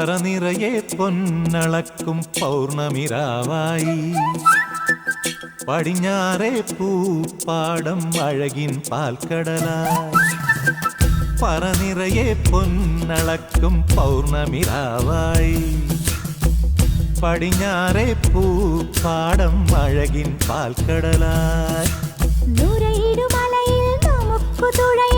പറനിറയെ പൊന്നളക്കും പൗർണമിരാവായി പടിഞ്ഞാറേ പൂപ്പാടം അഴകിൻ പാൽക്കടലായി പറനിറയെ പൊന്നളക്കും പൗർണമിരാവായി പടിഞ്ഞാറേ പൂപ്പാടം അഴകിൻ പാൽക്കടലായി നൂരയിടുമലയിൽ നമുക്കു തുഴയ